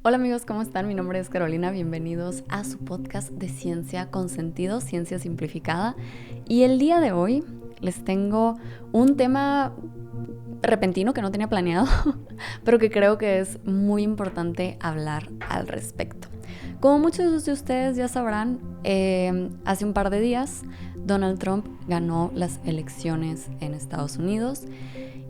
Hola amigos, ¿cómo están? Mi nombre es Carolina, bienvenidos a su podcast de Ciencia con Sentido, Ciencia Simplificada. Y el día de hoy les tengo un tema repentino que no tenía planeado, pero que creo que es muy importante hablar al respecto. Como muchos de ustedes ya sabrán, hace un par de días Donald Trump ganó las elecciones en Estados Unidos.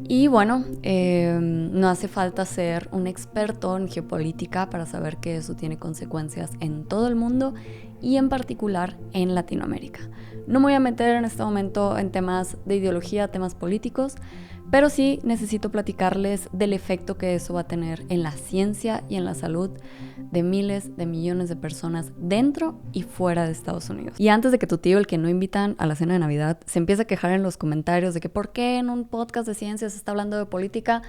Y bueno, no hace falta ser un experto en geopolítica para saber que eso tiene consecuencias en todo el mundo y en particular en Latinoamérica. No me voy a meter en este momento en temas de ideología, temas políticos, pero sí necesito platicarles del efecto que eso va a tener en la ciencia y en la salud de miles de millones de personas dentro y fuera de Estados Unidos. Y antes de que tu tío, el que no invitan a la cena de Navidad, se empiece a quejar en los comentarios de que por qué en un podcast de ciencia se está hablando de política,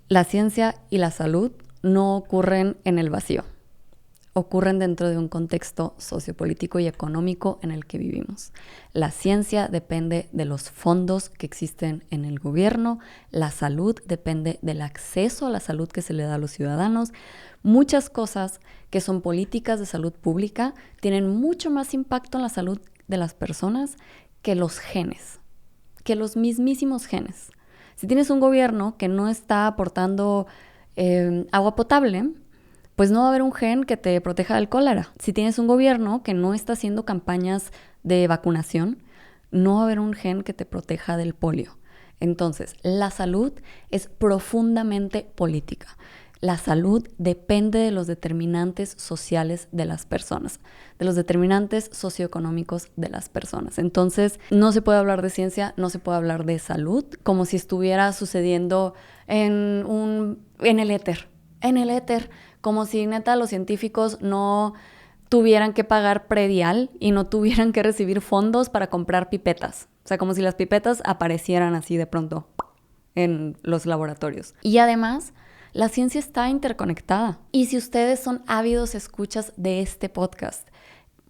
la ciencia y la salud no ocurren en el vacío. Ocurren dentro de un contexto sociopolítico y económico en el que vivimos. La ciencia depende de los fondos que existen en el gobierno, la salud depende del acceso a la salud que se le da a los ciudadanos. Muchas cosas que son políticas de salud pública tienen mucho más impacto en la salud de las personas que los genes, que los mismísimos genes. Si tienes un gobierno que no está aportando agua potable, pues no va a haber un gen que te proteja del cólera. Si tienes un gobierno que no está haciendo campañas de vacunación, no va a haber un gen que te proteja del polio. Entonces, la salud es profundamente política. La salud depende de los determinantes sociales de las personas, de los determinantes socioeconómicos de las personas. Entonces, no se puede hablar de ciencia, no se puede hablar de salud como si estuviera sucediendo en el éter. En el éter, como si neta los científicos no tuvieran que pagar predial y no tuvieran que recibir fondos para comprar pipetas. O sea, como si las pipetas aparecieran así de pronto en los laboratorios. Y además, la ciencia está interconectada. Y si ustedes son ávidos escuchas de este podcast,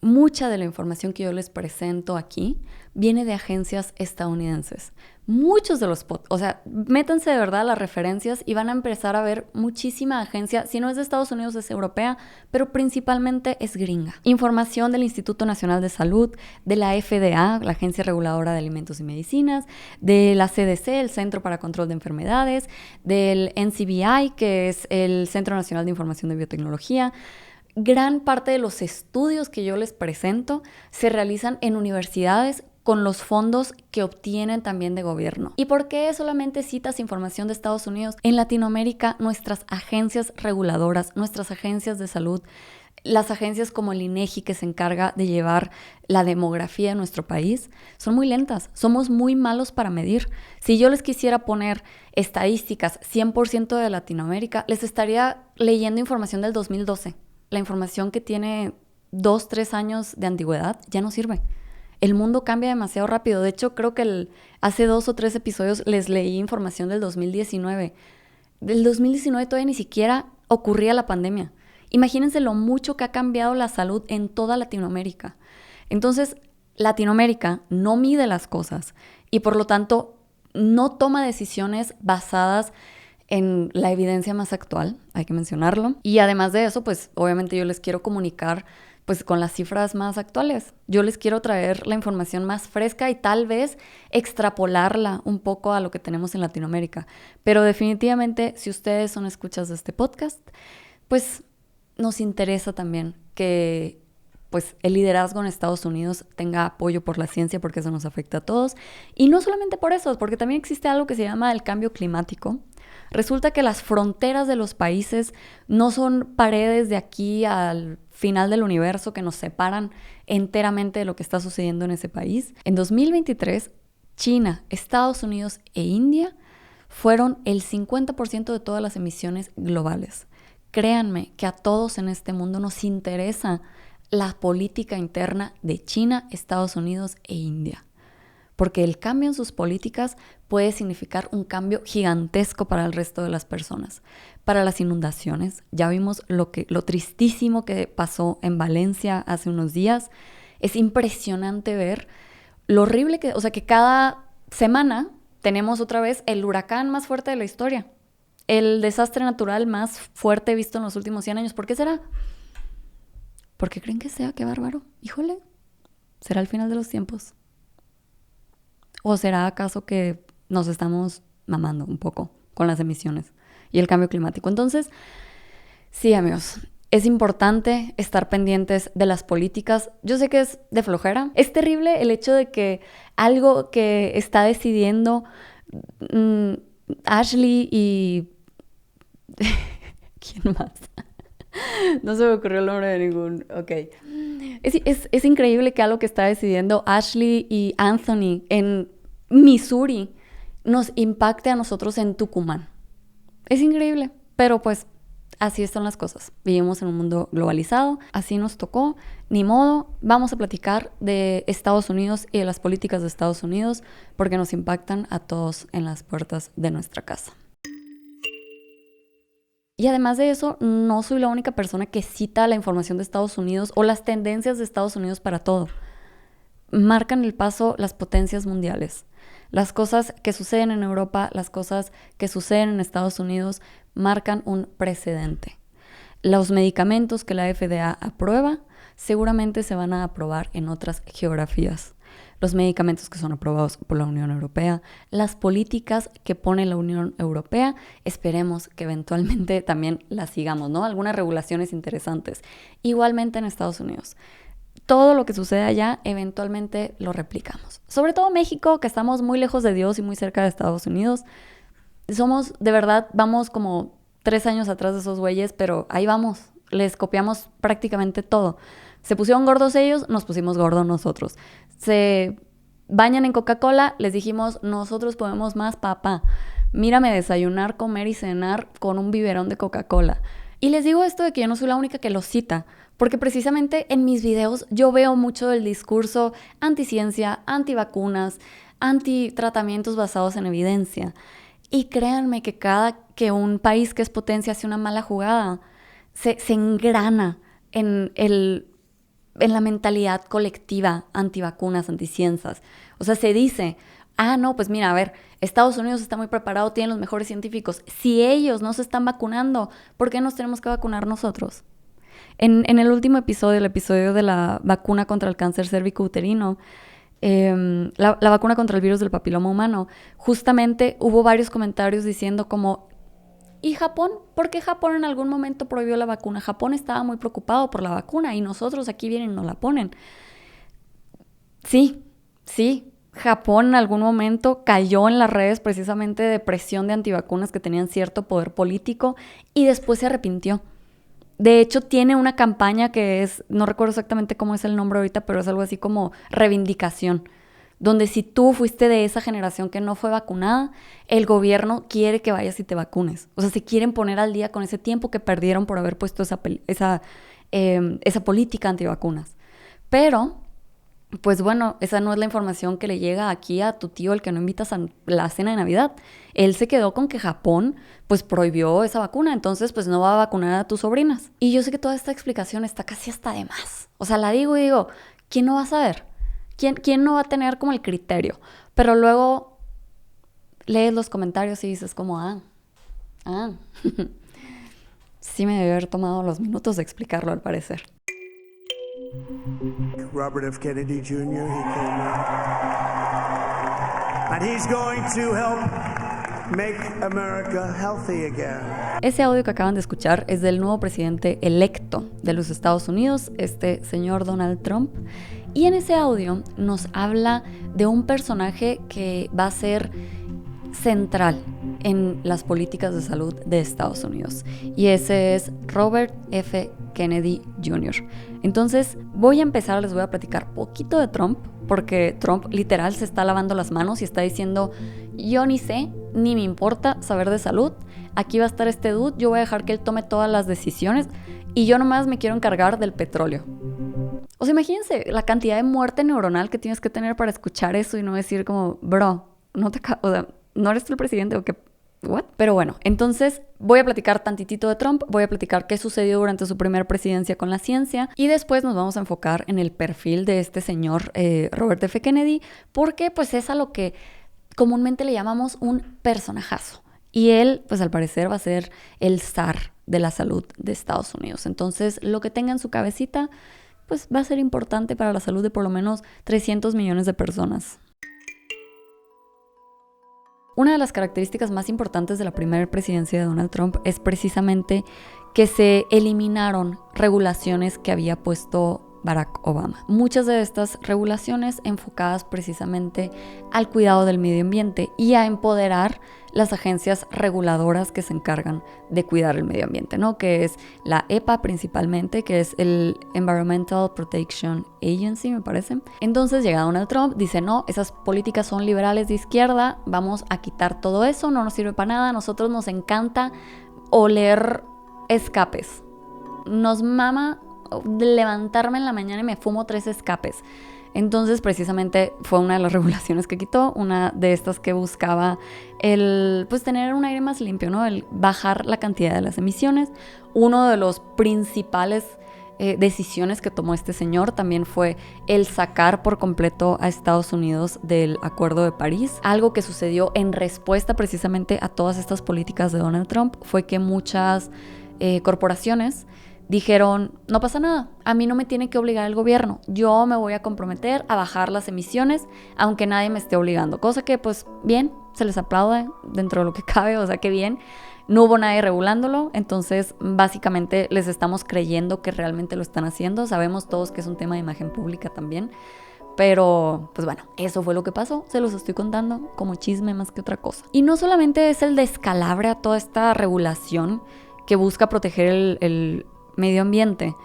mucha de la información que yo les presento aquí viene de agencias estadounidenses. Muchos de los o sea, métanse de verdad a las referencias y van a empezar a ver muchísima agencia, si no es de Estados Unidos es europea, pero principalmente es gringa. Información del Instituto Nacional de Salud, de la FDA, la Agencia Reguladora de Alimentos y Medicinas, de la CDC, el Centro para Control de Enfermedades, del NCBI, que es el Centro Nacional de Información de Biotecnología. Gran parte de los estudios que yo les presento se realizan en universidades con los fondos que obtienen también de gobierno. ¿Y por qué solamente citas información de Estados Unidos? En Latinoamérica, nuestras agencias reguladoras, nuestras agencias de salud, las agencias como el INEGI que se encarga de llevar la demografía de nuestro país, son muy lentas. Somos muy malos para medir. Si yo les quisiera poner estadísticas 100% de Latinoamérica, les estaría leyendo información del 2012. La información que tiene 2, 3 años de antigüedad ya no sirve. El mundo cambia demasiado rápido. De hecho, creo que hace 2 o 3 episodios les leí información del 2019. Del 2019 todavía ni siquiera ocurría la pandemia. Imagínense lo mucho que ha cambiado la salud en toda Latinoamérica. Entonces, Latinoamérica no mide las cosas y por lo tanto no toma decisiones basadas en la evidencia más actual, hay que mencionarlo. Y además de eso, pues obviamente yo les quiero comunicar pues con las cifras más actuales. Yo les quiero traer la información más fresca y tal vez extrapolarla un poco a lo que tenemos en Latinoamérica. Pero definitivamente, si ustedes son escuchas de este podcast, pues nos interesa también que pues el liderazgo en Estados Unidos tenga apoyo por la ciencia porque eso nos afecta a todos. Y no solamente por eso, porque también existe algo que se llama el cambio climático. Resulta que las fronteras de los países no son paredes de aquí al final del universo que nos separan enteramente de lo que está sucediendo en ese país. En 2023, China, Estados Unidos e India fueron el 50% de todas las emisiones globales. Créanme que a todos en este mundo nos interesa la política interna de China, Estados Unidos e India. Porque el cambio en sus políticas puede significar un cambio gigantesco para el resto de las personas. Para las inundaciones, ya vimos lo tristísimo que pasó en Valencia hace unos días. Es impresionante ver lo horrible que cada semana tenemos otra vez el huracán más fuerte de la historia. el desastre natural más fuerte visto en los últimos 100 años. ¿Por qué será? ¿Por qué creen que sea? ¡Qué bárbaro! Híjole, ¿será el final de los tiempos? ¿O será acaso que nos estamos mamando un poco con las emisiones y el cambio climático? Entonces, sí, amigos, es importante estar pendientes de las políticas. Yo sé que es de flojera. Es terrible el hecho de que algo que está decidiendo Ashley y... ¿Quién más? No se me ocurrió el nombre de ningún... Ok. Es increíble que algo que está decidiendo Ashley y Anthony en Missouri nos impacte a nosotros en Tucumán. Es increíble, pero pues así son las cosas. Vivimos en un mundo globalizado, así nos tocó, ni modo. Vamos a platicar de Estados Unidos y de las políticas de Estados Unidos porque nos impactan a todos en las puertas de nuestra casa. Y además de eso, no soy la única persona que cita la información de Estados Unidos o las tendencias de Estados Unidos para todo. Marcan el paso las potencias mundiales. Las cosas que suceden en Europa, las cosas que suceden en Estados Unidos, marcan un precedente. Los medicamentos que la FDA aprueba seguramente se van a aprobar en otras geografías. Los medicamentos que son aprobados por la Unión Europea, las políticas que pone la Unión Europea, esperemos que eventualmente también las sigamos, ¿no? Algunas regulaciones interesantes. Igualmente en Estados Unidos. Todo lo que sucede allá, eventualmente lo replicamos. Sobre todo México, que estamos muy lejos de Dios y muy cerca de Estados Unidos. Somos, de verdad, vamos como 3 años atrás de esos güeyes, pero ahí vamos. Les copiamos prácticamente todo. Se pusieron gordos ellos, nos pusimos gordos nosotros. Se bañan en Coca-Cola, les dijimos, nosotros podemos más, papá. Mírame desayunar, comer y cenar con un biberón de Coca-Cola. Y les digo esto de que yo no soy la única que lo cita, porque precisamente en mis videos yo veo mucho del discurso anticiencia, antivacunas, antitratamientos basados en evidencia. Y créanme que cada que un país que es potencia hace una mala jugada, se engrana en la mentalidad colectiva antivacunas, anticiencias. O sea, se dice, no, pues mira, a ver, Estados Unidos está muy preparado, tienen los mejores científicos. Si ellos no se están vacunando, ¿por qué nos tenemos que vacunar nosotros? En el último episodio, el episodio de la vacuna contra el cáncer cérvico-uterino, la vacuna contra el virus del papiloma humano, justamente hubo varios comentarios diciendo como, ¿y Japón? ¿Por qué Japón en algún momento prohibió la vacuna? Japón estaba muy preocupado por la vacuna y nosotros aquí vienen y nos la ponen. Sí, Japón en algún momento cayó en las redes precisamente de presión de antivacunas que tenían cierto poder político y después se arrepintió. De hecho, tiene una campaña que es, no recuerdo exactamente cómo es el nombre ahorita, pero es algo así como reivindicación, donde si tú fuiste de esa generación que no fue vacunada, el gobierno quiere que vayas y te vacunes. O sea, se quieren poner al día con ese tiempo que perdieron por haber puesto esa política antivacunas. Pero, pues bueno, esa no es la información que le llega aquí a tu tío, el que no invitas a la cena de Navidad. Él se quedó con que Japón, pues, prohibió esa vacuna, entonces, pues, no va a vacunar a tus sobrinas. Y yo sé que toda esta explicación está casi hasta de más. O sea, la digo y digo, ¿quién no va a saber? ¿Quién no va a tener como el criterio? Pero luego lees los comentarios y dices como, sí me debe haber tomado los minutos de explicarlo al parecer. Robert F. Kennedy Jr., he came out. And he's going to help make America healthy again. Ese audio que acaban de escuchar es del nuevo presidente electo de los Estados Unidos, este señor Donald Trump. Y en ese audio nos habla de un personaje que va a ser central en las políticas de salud de Estados Unidos. Y ese es Robert F. Kennedy Jr. Entonces voy a empezar, les voy a platicar poquito de Trump, porque Trump literal se está lavando las manos y está diciendo, yo ni sé, ni me importa saber de salud, aquí va a estar este dude, yo voy a dejar que él tome todas las decisiones y yo nomás me quiero encargar del petróleo. O sea, imagínense la cantidad de muerte neuronal que tienes que tener para escuchar eso y no decir como, bro, ¿no eres tú el presidente o qué? ¿What? Pero bueno, entonces voy a platicar tantitito de Trump, voy a platicar qué sucedió durante su primera presidencia con la ciencia y después nos vamos a enfocar en el perfil de este señor Robert F. Kennedy, porque pues es a lo que comúnmente le llamamos un personajazo. Y él, pues al parecer, va a ser el zar de la salud de Estados Unidos. Entonces, lo que tenga en su cabecita, pues va a ser importante para la salud de por lo menos 300 millones de personas. Una de las características más importantes de la primera presidencia de Donald Trump es precisamente que se eliminaron regulaciones que había puesto Barack Obama. Muchas de estas regulaciones enfocadas precisamente al cuidado del medio ambiente y a empoderar las agencias reguladoras que se encargan de cuidar el medio ambiente, ¿no? Que es la EPA principalmente, que es el Environmental Protection Agency, me parece. Entonces llega Donald Trump, dice no, esas políticas son liberales de izquierda, vamos a quitar todo eso, no nos sirve para nada, a nosotros nos encanta oler escapes. Nos mama levantarme en la mañana y me fumo 3 escapes. Entonces, precisamente fue una de las regulaciones que quitó, una de estas que buscaba el, pues, tener un aire más limpio, ¿no? El bajar la cantidad de las emisiones. Uno de los principales decisiones que tomó este señor también fue el sacar por completo a Estados Unidos del Acuerdo de París. Algo que sucedió en respuesta precisamente a todas estas políticas de Donald Trump fue que muchas corporaciones dijeron, no pasa nada, a mí no me tiene que obligar el gobierno, yo me voy a comprometer a bajar las emisiones aunque nadie me esté obligando, cosa que pues bien, se les aplaude dentro de lo que cabe, o sea que bien, no hubo nadie regulándolo, entonces básicamente les estamos creyendo que realmente lo están haciendo, sabemos todos que es un tema de imagen pública también, pero pues bueno, eso fue lo que pasó, se los estoy contando como chisme más que otra cosa. Y no solamente es el descalabre a toda esta regulación que busca proteger el medio ambiente,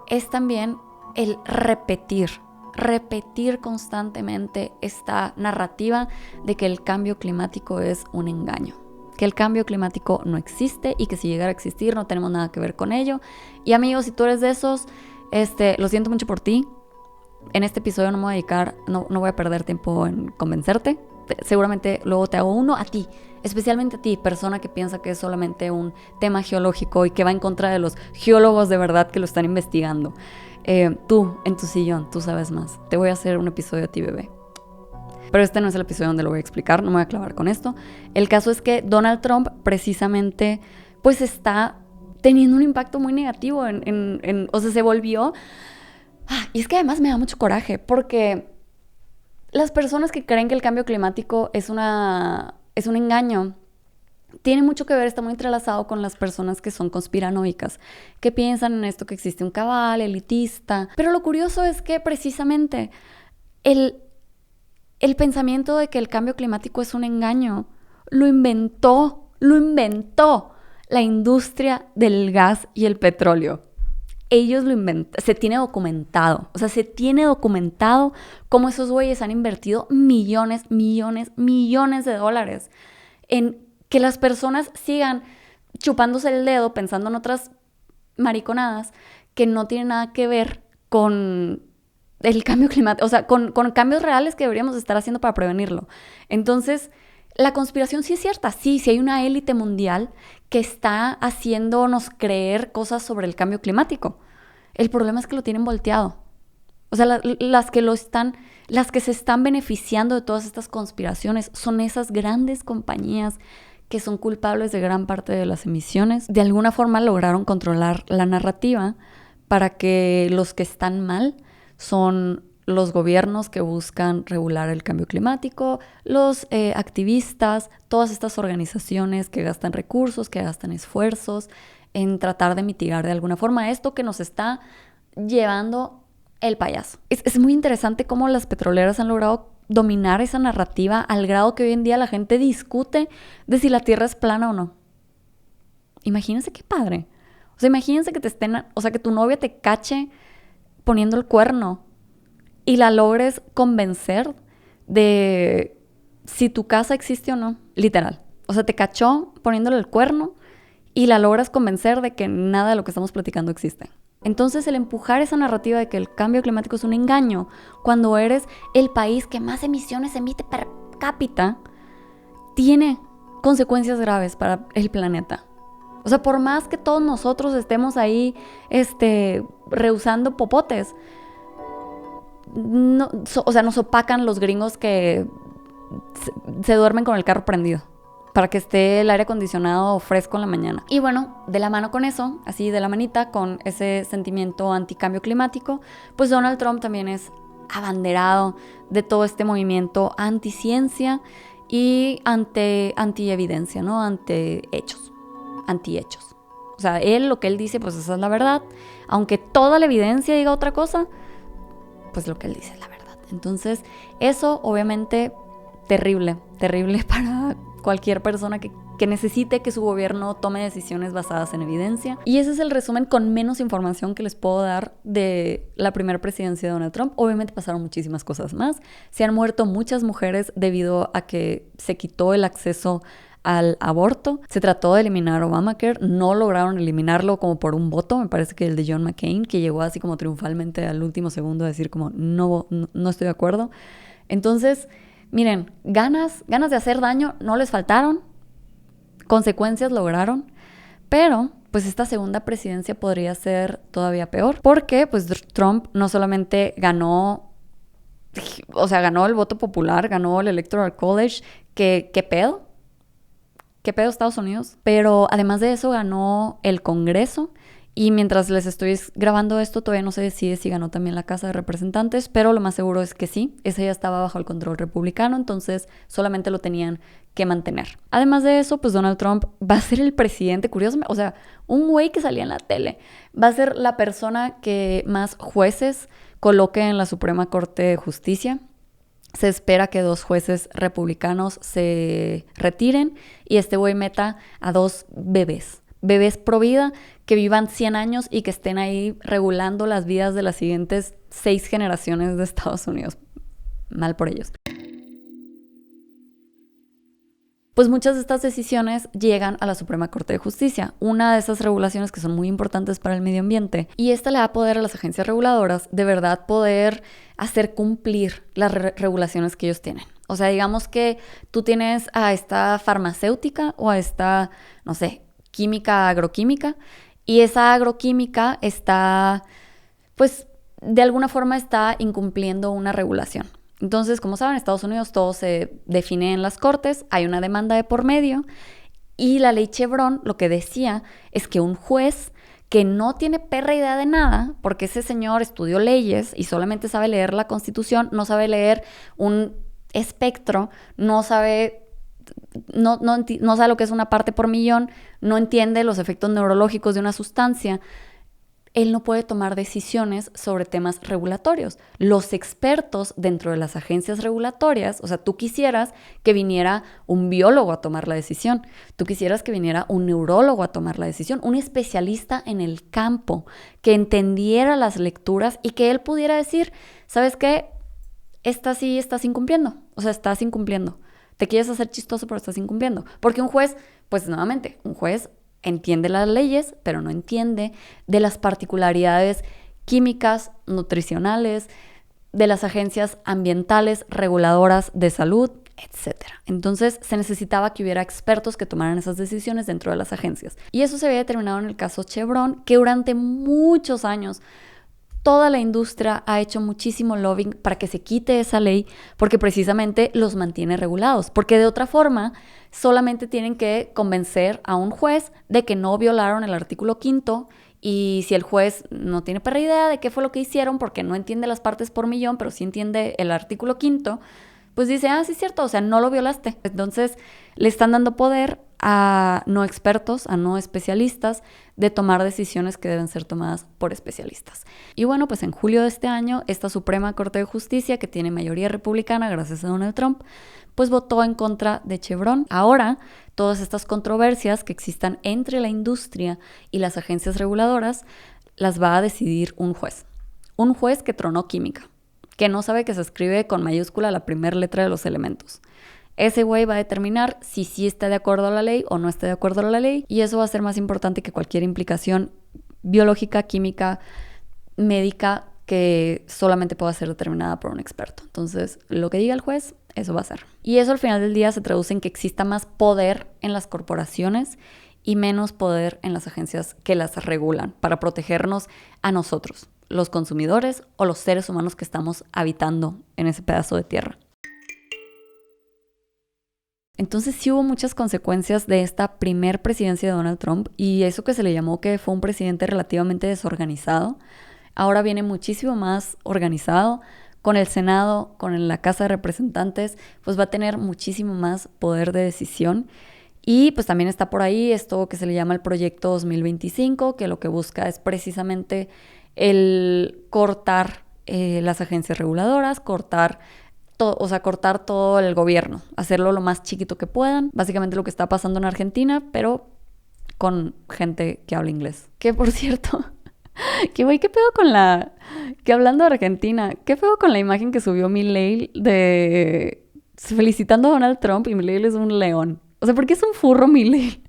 es también el repetir constantemente esta narrativa de que el cambio climático es un engaño, que el cambio climático no existe y que si llegara a existir no tenemos nada que ver con ello. Y amigos, si tú eres de esos, lo siento mucho por ti. En este episodio no me voy a dedicar, no voy a perder tiempo en convencerte. Seguramente luego te hago uno a ti, especialmente a ti, persona que piensa que es solamente un tema geológico y que va en contra de los geólogos de verdad que lo están investigando. Tú, en tu sillón, tú sabes más. Te voy a hacer un episodio a ti, bebé. Pero este no es el episodio donde lo voy a explicar, no me voy a clavar con esto. El caso es que Donald Trump precisamente pues está teniendo un impacto muy negativo o sea, se volvió... Y es que además me da mucho coraje porque las personas que creen que el cambio climático es un engaño, tiene mucho que ver, está muy entrelazado con las personas que son conspiranoicas, que piensan en esto, que existe un cabal elitista. Pero lo curioso es que precisamente el pensamiento de que el cambio climático es un engaño lo inventó la industria del gas y el petróleo. Ellos lo inventaron, se tiene documentado cómo esos güeyes han invertido millones de dólares en que las personas sigan chupándose el dedo pensando en otras mariconadas que no tienen nada que ver con el cambio climático, o sea, con cambios reales que deberíamos estar haciendo para prevenirlo. Entonces, la conspiración sí es cierta, sí hay una élite mundial que está haciéndonos creer cosas sobre el cambio climático. El problema es que lo tienen volteado. O sea, las que se están beneficiando de todas estas conspiraciones son esas grandes compañías que son culpables de gran parte de las emisiones. De alguna forma lograron controlar la narrativa para que los que están mal son los gobiernos que buscan regular el cambio climático, los activistas, todas estas organizaciones que gastan recursos, que gastan esfuerzos en tratar de mitigar de alguna forma esto que nos está llevando el payaso. Es muy interesante cómo las petroleras han logrado dominar esa narrativa al grado que hoy en día la gente discute de si la Tierra es plana o no. Imagínense qué padre. O sea, imagínense que que tu novia te cache poniendo el cuerno y la logres convencer de si tu casa existe o no, literal. O sea, te cachó poniéndole el cuerno y la logras convencer de que nada de lo que estamos platicando existe. Entonces, el empujar esa narrativa de que el cambio climático es un engaño cuando eres el país que más emisiones emite per cápita, tiene consecuencias graves para el planeta. O sea, por más que todos nosotros estemos ahí rehusando popotes, nos opacan los gringos que se duermen con el carro prendido. para que esté el aire acondicionado fresco en la mañana. Y bueno, de la mano con eso, así de la manita, con ese sentimiento anticambio climático, pues Donald Trump también es abanderado de todo este movimiento anticiencia y anti-evidencia, ¿no? Anti-hechos. O sea, lo que él dice, pues esa es la verdad. Aunque toda la evidencia diga otra cosa, pues lo que él dice es la verdad. Entonces, eso obviamente terrible para cualquier persona que necesite que su gobierno tome decisiones basadas en evidencia. Y ese es el resumen con menos información que les puedo dar de la primera presidencia de Donald Trump. Obviamente pasaron muchísimas cosas más. Se han muerto muchas mujeres debido a que se quitó el acceso al aborto. Se trató de eliminar Obamacare, no lograron eliminarlo como por un voto, me parece que el de John McCain, que llegó así como triunfalmente al último segundo a decir como no estoy de acuerdo. Entonces, miren, ganas de hacer daño no les faltaron, consecuencias lograron, pero pues esta segunda presidencia podría ser todavía peor, porque pues Trump no solamente ganó el voto popular, ganó el Electoral College, ¿qué pedo? ¿Qué pedo Estados Unidos? Pero además de eso ganó el Congreso. Y mientras les estoy grabando esto, todavía no se decide si ganó también la Casa de Representantes, pero lo más seguro es que sí. Ese ya estaba bajo el control republicano, entonces solamente lo tenían que mantener. Además de eso, pues Donald Trump va a ser el presidente, curiosamente, o sea, un güey que salía en la tele. Va a ser la persona que más jueces coloque en la Suprema Corte de Justicia. Se espera que 2 jueces republicanos se retiren y este güey meta a 2 bebés pro vida, que vivan 100 años y que estén ahí regulando las vidas de las siguientes 6 generaciones de Estados Unidos. Mal por ellos. Pues muchas de estas decisiones llegan a la Suprema Corte de Justicia, una de esas regulaciones que son muy importantes para el medio ambiente, y esta le da poder a las agencias reguladoras de verdad poder hacer cumplir las regulaciones que ellos tienen. O sea, digamos que tú tienes a esta farmacéutica o a esta, no sé, química, agroquímica, y esa agroquímica está, pues, de alguna forma está incumpliendo una regulación. Entonces, como saben, en Estados Unidos todo se define en las cortes, hay una demanda de por medio, y la ley Chevron lo que decía es que un juez que no tiene perra idea de nada, porque ese señor estudió leyes y solamente sabe leer la Constitución, no sabe leer un espectro, no sabe lo que es una parte por millón, no entiende los efectos neurológicos de una sustancia, él no puede tomar decisiones sobre temas regulatorios. Los expertos dentro de las agencias regulatorias, o sea, tú quisieras que viniera un biólogo a tomar la decisión, tú quisieras que viniera un neurólogo a tomar la decisión, un especialista en el campo, que entendiera las lecturas y que él pudiera decir, ¿sabes qué? Esta sí estás incumpliendo, o sea, estás incumpliendo. Te quieres hacer chistoso, pero estás incumpliendo. Porque un juez, pues nuevamente, un juez entiende las leyes, pero no entiende de las particularidades químicas, nutricionales, de las agencias ambientales, reguladoras de salud, etc. Entonces se necesitaba que hubiera expertos que tomaran esas decisiones dentro de las agencias. Y eso se había determinado en el caso Chevron, que durante muchos años toda la industria ha hecho muchísimo lobbying para que se quite esa ley, porque precisamente los mantiene regulados, porque de otra forma solamente tienen que convencer a un juez de que no violaron el artículo 5, y si el juez no tiene perra idea de qué fue lo que hicieron, porque no entiende las partes por millón, pero sí entiende el artículo 5, pues dice, sí es cierto, o sea, no lo violaste. Entonces le están dando poder a no expertos, a no especialistas, de tomar decisiones que deben ser tomadas por especialistas. Y bueno, pues en julio de este año, esta Suprema Corte de Justicia, que tiene mayoría republicana gracias a Donald Trump, pues votó en contra de Chevron. Ahora, todas estas controversias que existan entre la industria y las agencias reguladoras, las va a decidir un juez. Un juez que tronó química, que no sabe que se escribe con mayúscula la primera letra de los elementos. Ese güey va a determinar si sí está de acuerdo a la ley o no está de acuerdo a la ley, y eso va a ser más importante que cualquier implicación biológica, química, médica, que solamente pueda ser determinada por un experto. Entonces, lo que diga el juez, eso va a ser. Y eso al final del día se traduce en que exista más poder en las corporaciones y menos poder en las agencias que las regulan para protegernos a nosotros, los consumidores o los seres humanos que estamos habitando en ese pedazo de tierra. Entonces sí hubo muchas consecuencias de esta primer presidencia de Donald Trump, y eso que se le llamó que fue un presidente relativamente desorganizado, ahora viene muchísimo más organizado. Con el Senado, con la Casa de Representantes, pues va a tener muchísimo más poder de decisión. Y pues también está por ahí esto que se le llama el Proyecto 2025, que lo que busca es precisamente el cortar las agencias reguladoras, cortar todo el gobierno, hacerlo lo más chiquito que puedan. Básicamente lo que está pasando en Argentina, pero con gente que habla inglés. Que por cierto, qué pedo con que hablando de Argentina, qué pedo con la imagen que subió Milei de felicitando a Donald Trump, y Milei es un león. O sea, ¿por qué es un furro Milei?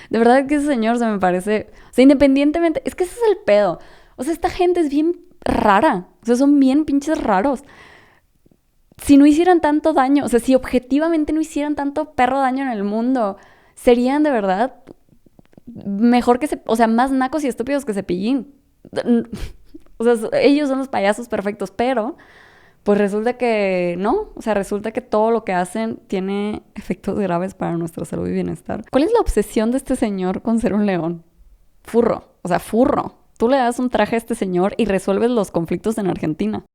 De verdad que ese señor se me parece... O sea, independientemente... Es que ese es el pedo. O sea, esta gente es bien rara. O sea, son bien pinches raros. Si no hicieran tanto daño, o sea, si objetivamente no hicieran tanto perro daño en el mundo, serían de verdad mejor o sea, más nacos y estúpidos que Cepillín. O sea, ellos son los payasos perfectos, pero pues resulta que no. O sea, resulta que todo lo que hacen tiene efectos graves para nuestra salud y bienestar. ¿Cuál es la obsesión de este señor con ser un león? Furro. O sea, furro. Tú le das un traje a este señor y resuelves los conflictos en Argentina.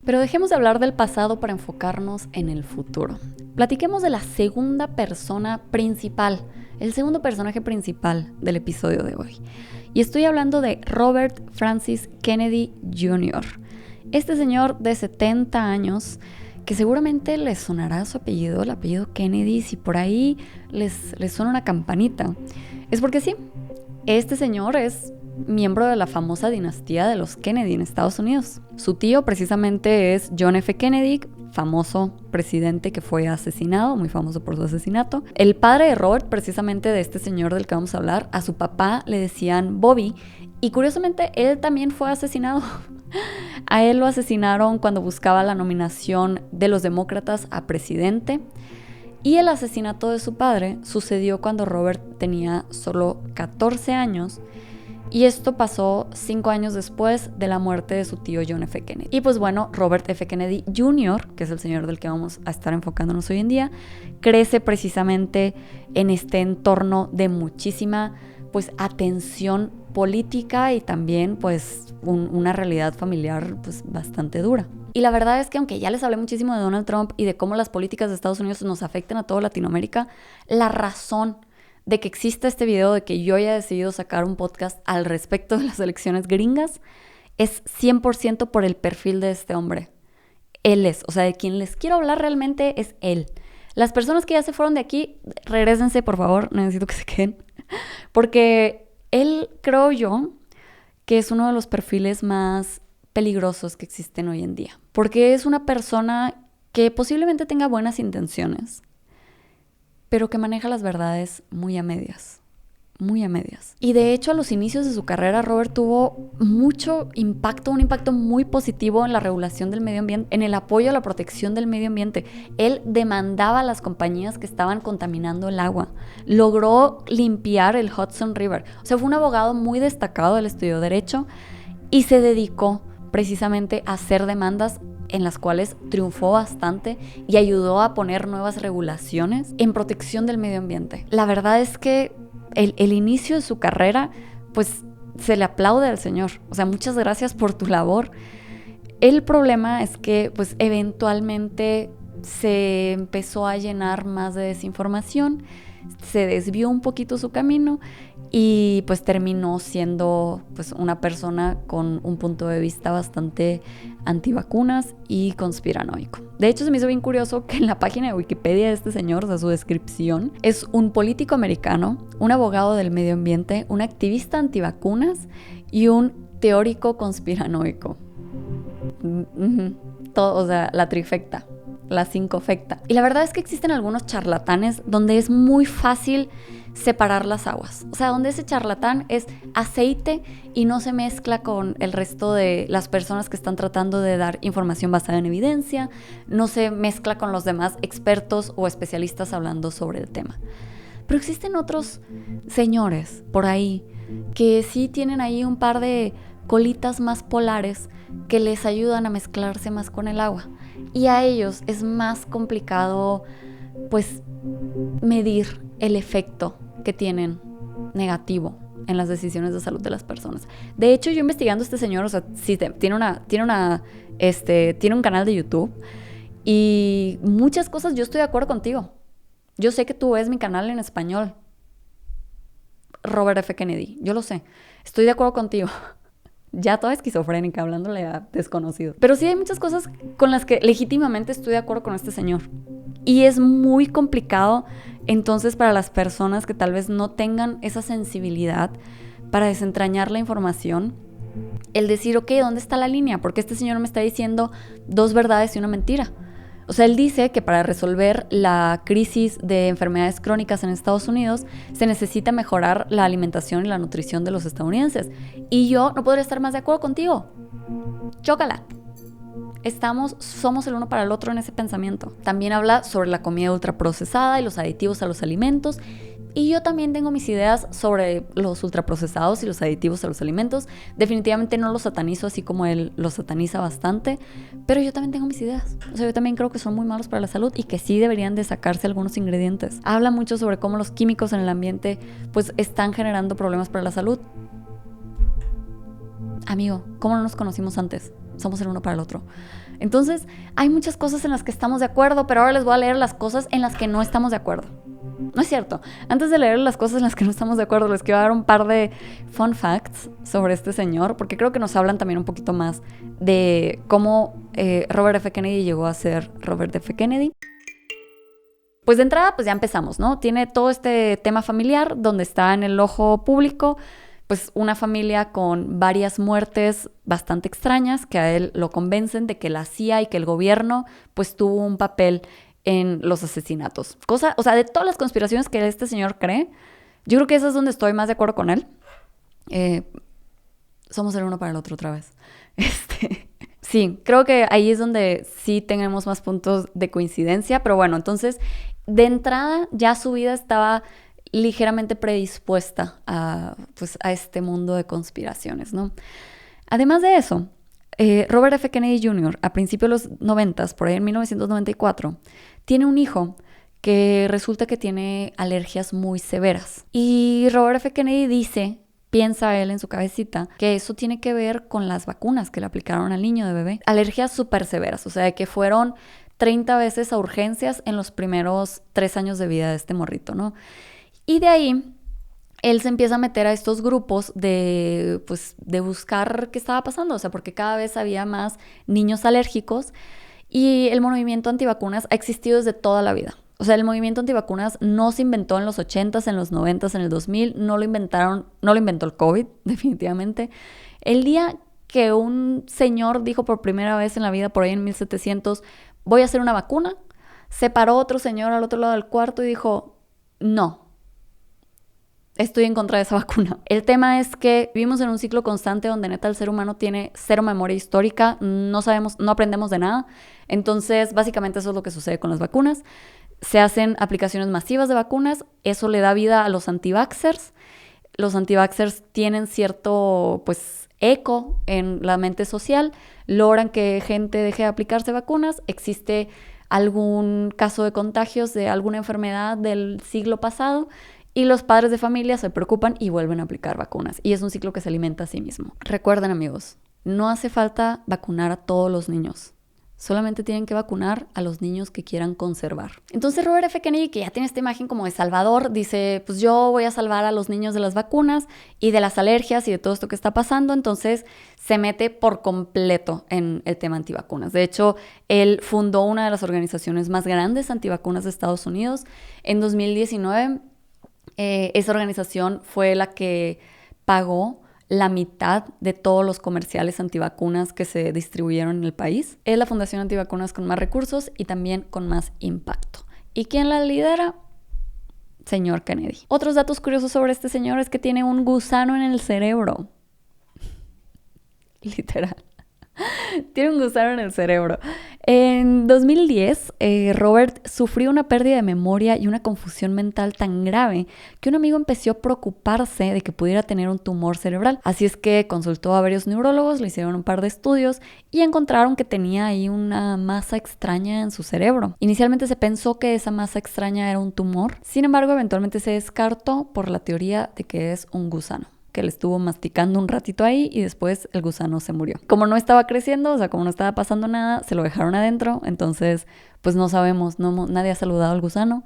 Pero dejemos de hablar del pasado para enfocarnos en el futuro. Platiquemos de la segunda persona principal, el segundo personaje principal del episodio de hoy. Y estoy hablando de Robert Francis Kennedy Jr. Este señor de 70 años, que seguramente les sonará su apellido, el apellido Kennedy, si por ahí les suena una campanita. Es porque sí, este señor es miembro de la famosa dinastía de los Kennedy en Estados Unidos. Su tío precisamente es John F. Kennedy, famoso presidente que fue asesinado, muy famoso por su asesinato. El padre de Robert, precisamente de este señor del que vamos a hablar, a su papá le decían Bobby, y curiosamente él también fue asesinado. A él lo asesinaron cuando buscaba la nominación de los demócratas a presidente. Y el asesinato de su padre sucedió cuando Robert tenía solo 14 años. Y esto pasó 5 años después de la muerte de su tío John F. Kennedy. Y pues bueno, Robert F. Kennedy Jr., que es el señor del que vamos a estar enfocándonos hoy en día, crece precisamente en este entorno de muchísima pues atención política y también pues una realidad familiar pues bastante dura. Y la verdad es que aunque ya les hablé muchísimo de Donald Trump y de cómo las políticas de Estados Unidos nos afectan a toda Latinoamérica, la razón de que exista este video, de que yo haya decidido sacar un podcast al respecto de las elecciones gringas, es 100% por el perfil de este hombre. Él es, o sea, de quien les quiero hablar realmente es él. Las personas que ya se fueron de aquí, regrésense por favor, necesito que se queden. Porque él, creo yo, que es uno de los perfiles más peligrosos que existen hoy en día. Porque es una persona que posiblemente tenga buenas intenciones, pero que maneja las verdades muy a medias. Y de hecho, a los inicios de su carrera, Robert tuvo mucho impacto, un impacto muy positivo en la regulación del medio ambiente, en el apoyo a la protección del medio ambiente. Él demandaba a las compañías que estaban contaminando el agua. Logró limpiar el Hudson River. O sea, fue un abogado muy destacado, él estudió Derecho y se dedicó precisamente a hacer demandas en las cuales triunfó bastante y ayudó a poner nuevas regulaciones en protección del medio ambiente. La verdad es que el inicio de su carrera, pues se le aplaude al señor. O sea, muchas gracias por tu labor. El problema es que pues eventualmente se empezó a llenar más de desinformación, se desvió un poquito su camino y pues terminó siendo pues una persona con un punto de vista bastante antivacunas y conspiranoico. De hecho, se me hizo bien curioso que en la página de Wikipedia de este señor, o sea, su descripción, es un político americano, un abogado del medio ambiente, un activista antivacunas y un teórico conspiranoico. Todo, o sea, la trifecta, la cincofecta. Y la verdad es que existen algunos charlatanes donde es muy fácil separar las aguas. O sea, donde ese charlatán es aceite y no se mezcla con el resto de las personas que están tratando de dar información basada en evidencia, no se mezcla con los demás expertos o especialistas hablando sobre el tema. Pero existen otros señores por ahí que sí tienen ahí un par de colitas más polares que les ayudan a mezclarse más con el agua. y a ellos es más complicado pues medir el efecto que tienen negativo en las decisiones de salud de las personas. De hecho, yo investigando a este señor, o sea, sí, tiene un canal de YouTube y muchas cosas yo estoy de acuerdo contigo. Yo sé que tú ves mi canal en español, Robert F. Kennedy, yo lo sé, estoy de acuerdo contigo. Ya toda esquizofrénica, hablándole a desconocidos. Pero sí hay muchas cosas con las que legítimamente estoy de acuerdo con este señor. Y es muy complicado entonces para las personas que tal vez no tengan esa sensibilidad para desentrañar la información, el decir, ok, ¿dónde está la línea? Porque este señor me está diciendo 2 verdades y una mentira. O sea, él dice que para resolver la crisis de enfermedades crónicas en Estados Unidos se necesita mejorar la alimentación y la nutrición de los estadounidenses. Y yo no podría estar más de acuerdo contigo. Chócala. Somos el uno para el otro en ese pensamiento. También habla sobre la comida ultraprocesada y los aditivos a los alimentos. Y yo también tengo mis ideas sobre los ultraprocesados y los aditivos a los alimentos. Definitivamente no los satanizo así como él los sataniza bastante, pero yo también tengo mis ideas. O sea, yo también creo que son muy malos para la salud y que sí deberían de sacarse algunos ingredientes. Habla mucho sobre cómo los químicos en el ambiente pues están generando problemas para la salud. Amigo, ¿cómo no nos conocimos antes? Somos el uno para el otro. Entonces, hay muchas cosas en las que estamos de acuerdo, pero ahora les voy a leer las cosas en las que no estamos de acuerdo. No es cierto. Antes de leer las cosas en las que no estamos de acuerdo, les quiero dar un par de fun facts sobre este señor, porque creo que nos hablan también un poquito más de cómo Robert F. Kennedy llegó a ser Robert F. Kennedy. Pues de entrada, pues ya empezamos, ¿no? Tiene todo este tema familiar donde está en el ojo público, pues una familia con varias muertes bastante extrañas que a él lo convencen de que la CIA y que el gobierno pues tuvo un papel en los asesinatos. O sea, de todas las conspiraciones que este señor cree, yo creo que esa es donde estoy más de acuerdo con él. Somos el uno para el otro otra vez. Sí, creo que ahí es donde sí tenemos más puntos de coincidencia, pero bueno, entonces, de entrada ya su vida estaba ligeramente predispuesta a este mundo de conspiraciones, ¿no? Además de eso, Robert F. Kennedy Jr., a principios de los 90s, por ahí en 1994, tiene un hijo que resulta que tiene alergias muy severas. Y Robert F. Kennedy piensa él en su cabecita, que eso tiene que ver con las vacunas que le aplicaron al niño de bebé. Alergias súper severas, o sea, que fueron 30 veces a urgencias en los primeros 3 años de vida de este morrito, ¿no? Y de ahí él se empieza a meter a estos grupos de buscar qué estaba pasando, o sea, porque cada vez había más niños alérgicos y el movimiento antivacunas ha existido desde toda la vida. O sea, el movimiento antivacunas no se inventó en los 80s, en los 90s, en el 2000, no lo inventó el COVID, definitivamente. El día que un señor dijo por primera vez en la vida, por ahí en 1700, voy a hacer una vacuna, se paró otro señor al otro lado del cuarto y dijo, no, estoy en contra de esa vacuna. El tema es que vivimos en un ciclo constante donde neta el ser humano tiene cero memoria histórica, no aprendemos de nada. Entonces, básicamente eso es lo que sucede con las vacunas. Se hacen aplicaciones masivas de vacunas, eso le da vida a los anti-vaxxers. Los anti-vaxxers tienen cierto, eco en la mente social, logran que gente deje de aplicarse vacunas, existe algún caso de contagios de alguna enfermedad del siglo pasado, y los padres de familia se preocupan y vuelven a aplicar vacunas. Y es un ciclo que se alimenta a sí mismo. Recuerden, amigos, no hace falta vacunar a todos los niños. Solamente tienen que vacunar a los niños que quieran conservar. Entonces Robert F. Kennedy, que ya tiene esta imagen como de salvador, dice, pues yo voy a salvar a los niños de las vacunas y de las alergias y de todo esto que está pasando. Entonces se mete por completo en el tema antivacunas. De hecho, él fundó una de las organizaciones más grandes antivacunas de Estados Unidos. En 2019, esa organización fue la que pagó la mitad de todos los comerciales antivacunas que se distribuyeron en el país. Es la fundación antivacunas con más recursos y también con más impacto. ¿Y quién la lidera? Señor Kennedy. Otros datos curiosos sobre este señor es que tiene un gusano en el cerebro. Literal. Tiene un gusano en el cerebro. En 2010, Robert sufrió una pérdida de memoria y una confusión mental tan grave que un amigo empezó a preocuparse de que pudiera tener un tumor cerebral. Así es que consultó a varios neurólogos, le hicieron un par de estudios y encontraron que tenía ahí una masa extraña en su cerebro. Inicialmente se pensó que esa masa extraña era un tumor, sin embargo, eventualmente se descartó por la teoría de que es un gusano, que le estuvo masticando un ratito ahí y después el gusano se murió. Como no estaba creciendo, o sea, como no estaba pasando nada, se lo dejaron adentro, entonces pues no sabemos, nadie ha saludado al gusano,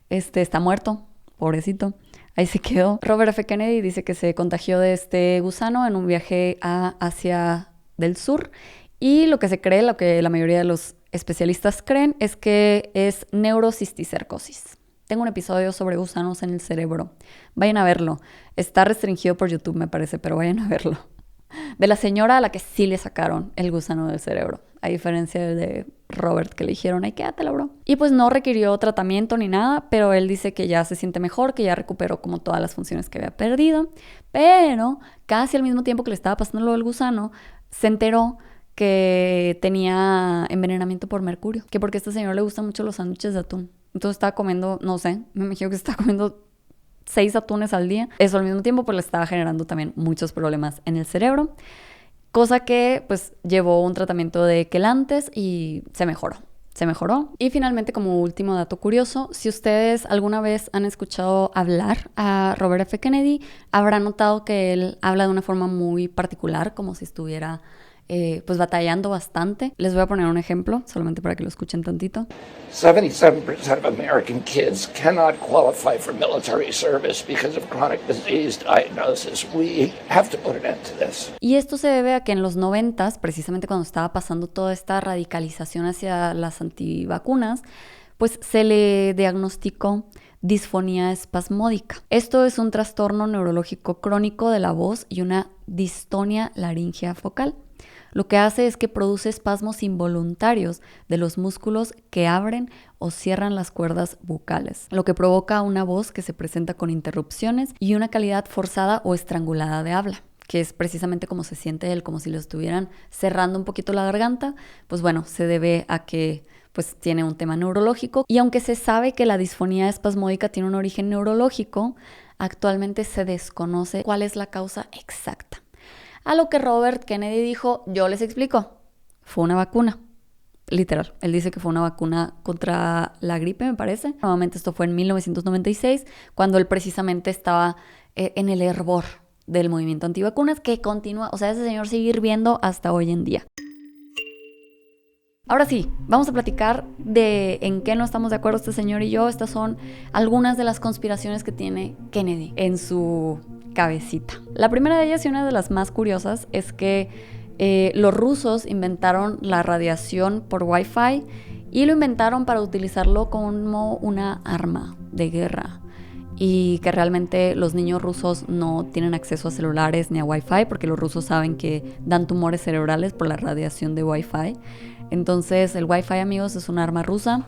está muerto, pobrecito, ahí se quedó. Robert F. Kennedy dice que se contagió de este gusano en un viaje a Asia del Sur y lo que se cree, lo que la mayoría de los especialistas creen es que es neurocisticercosis. Tengo un episodio sobre gusanos en el cerebro. Vayan a verlo. Está restringido por YouTube, me parece, pero vayan a verlo. De la señora a la que sí le sacaron el gusano del cerebro. A diferencia de Robert, que le dijeron, ay, quédatelo, bro. Y pues no requirió tratamiento ni nada, pero él dice que ya se siente mejor, que ya recuperó como todas las funciones que había perdido. Pero casi al mismo tiempo que le estaba pasando lo del gusano, se enteró que tenía envenenamiento por mercurio. Que porque a este señor le gustan mucho los sándwiches de atún. Entonces estaba comiendo, no sé, me imagino que estaba comiendo 6 atunes al día. Eso al mismo tiempo pues le estaba generando también muchos problemas en el cerebro. Cosa que pues llevó un tratamiento de quelantes y se mejoró. Y finalmente, como último dato curioso, si ustedes alguna vez han escuchado hablar a Robert F. Kennedy, habrán notado que él habla de una forma muy particular, como si estuviera pues batallando bastante. Les voy a poner un ejemplo, solamente para que lo escuchen tantito. 77% of American kids cannot qualify for military service because of chronic disease diagnosis. We have to put an end to this. Y esto se debe a que en los 90s, precisamente cuando estaba pasando toda esta radicalización hacia las antivacunas, pues se le diagnosticó disfonía espasmódica. Esto es un trastorno neurológico crónico de la voz y una distonia laríngea focal. Lo que hace es que produce espasmos involuntarios de los músculos que abren o cierran las cuerdas bucales, lo que provoca una voz que se presenta con interrupciones y una calidad forzada o estrangulada de habla, que es precisamente como se siente él, como si le estuvieran cerrando un poquito la garganta. Pues bueno, se debe a que pues tiene un tema neurológico, y aunque se sabe que la disfonía espasmódica tiene un origen neurológico, actualmente se desconoce cuál es la causa exacta. A lo que Robert Kennedy dijo, yo les explico, fue una vacuna, literal. Él dice que fue una vacuna contra la gripe, me parece. Nuevamente esto fue en 1996, cuando él precisamente estaba en el hervor del movimiento antivacunas, que continúa, o sea, ese señor sigue hirviendo hasta hoy en día. Ahora sí, vamos a platicar de en qué no estamos de acuerdo este señor y yo. Estas son algunas de las conspiraciones que tiene Kennedy en su cabecita. La primera de ellas, y una de las más curiosas, es que los rusos inventaron la radiación por Wi-Fi y lo inventaron para utilizarlo como una arma de guerra, y que realmente los niños rusos no tienen acceso a celulares ni a Wi-Fi porque los rusos saben que dan tumores cerebrales por la radiación de Wi-Fi. Entonces el Wi-Fi, amigos, es un arma rusa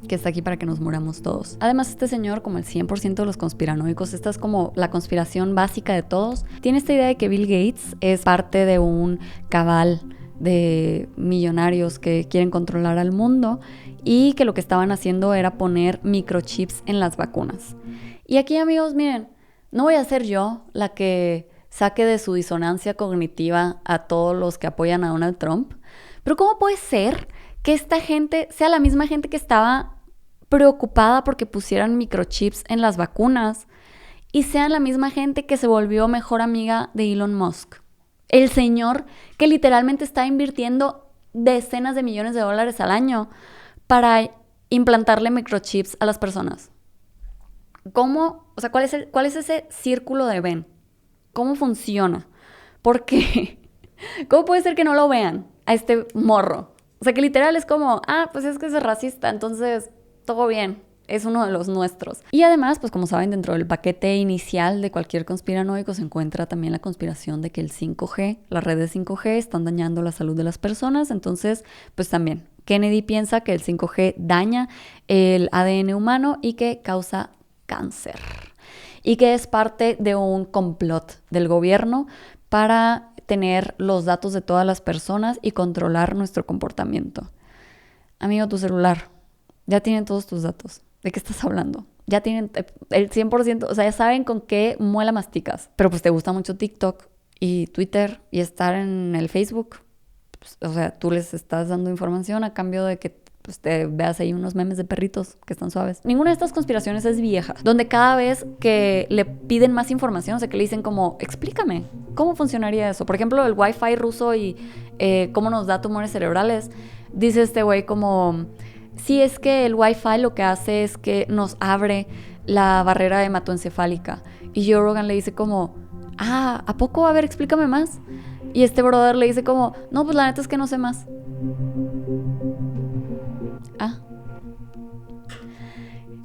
que está aquí para que nos muramos todos. Además, este señor, como el 100% de los conspiranoicos, esta es como la conspiración básica de todos, tiene esta idea de que Bill Gates es parte de un cabal de millonarios que quieren controlar al mundo y que lo que estaban haciendo era poner microchips en las vacunas. Y aquí, amigos, miren, no voy a ser yo la que saque de su disonancia cognitiva a todos los que apoyan a Donald Trump, pero ¿cómo puede ser que esta gente sea la misma gente que estaba preocupada porque pusieran microchips en las vacunas y sean la misma gente que se volvió mejor amiga de Elon Musk? El señor que literalmente está invirtiendo decenas de millones de dólares al año para implantarle microchips a las personas. ¿Cómo? O sea, ¿cuál es ese círculo de Venn? ¿Cómo funciona? ¿Por qué? ¿Cómo puede ser que no lo vean a este morro? O sea, que literal es como, pues es que es racista, entonces todo bien, es uno de los nuestros. Y además, pues como saben, dentro del paquete inicial de cualquier conspiranoico se encuentra también la conspiración de que el 5G, las redes 5G están dañando la salud de las personas. Entonces, pues también Kennedy piensa que el 5G daña el ADN humano y que causa cáncer. Y que es parte de un complot del gobierno para tener los datos de todas las personas y controlar nuestro comportamiento. amigo, tu celular, ya tienen todos tus datos. ¿De qué estás hablando? Ya tienen el 100%, o sea, ya saben con qué muela masticas. Pero pues te gusta mucho TikTok y Twitter y estar en el Facebook. Pues, o sea, tú les estás dando información a cambio de que pues, te veas ahí unos memes de perritos que están suaves. Ninguna de estas conspiraciones es vieja, donde cada vez que le piden más información, o sea, que le dicen como, explícame, ¿cómo funcionaría eso? Por ejemplo, el Wi-Fi ruso y cómo nos da tumores cerebrales. Dice este güey como, sí, es que el Wi-Fi lo que hace es que nos abre la barrera hematoencefálica. Y Joe Rogan le dice como, ¿a poco? A ver, explícame más. Y este brother le dice como, no, pues la neta es que no sé más.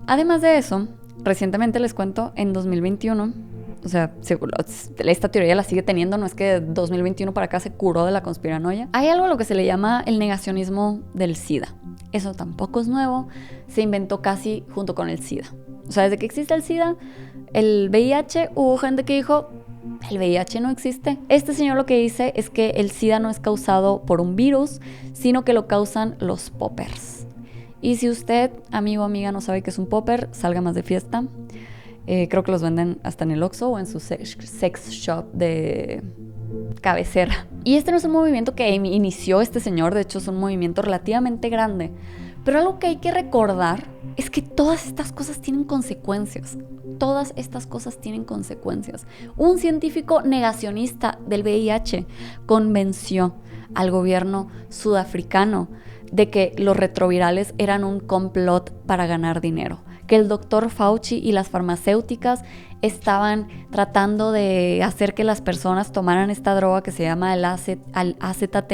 Además de eso, recientemente les cuento, en 2021, o sea, esta teoría la sigue teniendo, no es que 2021 para acá se curó de la conspiranoia. Hay algo a lo que se le llama el negacionismo del SIDA. Eso tampoco es nuevo, se inventó casi junto con el SIDA. O sea, desde que existe el SIDA, el VIH, hubo gente que dijo, el VIH no existe. Este señor lo que dice es que el SIDA no es causado por un virus, sino que lo causan los poppers. Y si usted, amigo o amiga, no sabe qué es un popper, salga más de fiesta. Creo que los venden hasta en el Oxxo o en su sex shop de cabecera. Y este no es un movimiento que inició este señor, de hecho es un movimiento relativamente grande. Pero algo que hay que recordar es que todas estas cosas tienen consecuencias. Todas estas cosas tienen consecuencias. Un científico negacionista del VIH convenció al gobierno sudafricano de que los retrovirales eran un complot para ganar dinero, que el doctor Fauci y las farmacéuticas estaban tratando de hacer que las personas tomaran esta droga que se llama el AZT,